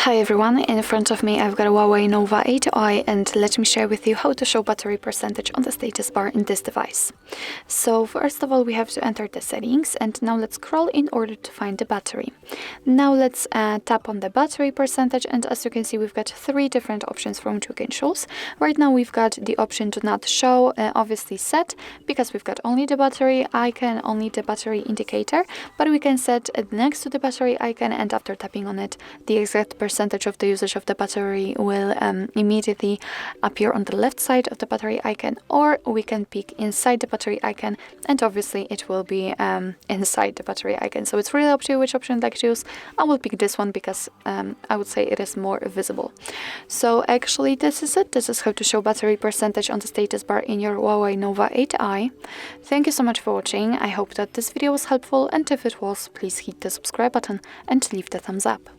Hi everyone, in front of me I've got a HUAWEI Nova 8i and let me share with you how to show battery percentage on the status bar in this device. So first of all we have to enter the settings and now let's scroll in order to find the battery. Now let's tap on the battery percentage and as you can see we've got three different options from which we can choose. Right now we've got the option to not show, obviously set, because we've got only the battery icon, only the battery indicator, but we can set it next to the battery icon and after tapping on it the exact percentage of the usage of the battery will immediately appear on the left side of the battery icon, or we can pick inside the battery icon and obviously it will be inside the battery icon. So it's really up to you which option you'd like to use. I will pick this one because I would say it is more visible. So actually this is it. This is how to show battery percentage on the status bar in your HUAWEI Nova 8i. Thank you so much for watching. I hope that this video was helpful, and if it was, please hit the subscribe button and leave the thumbs up.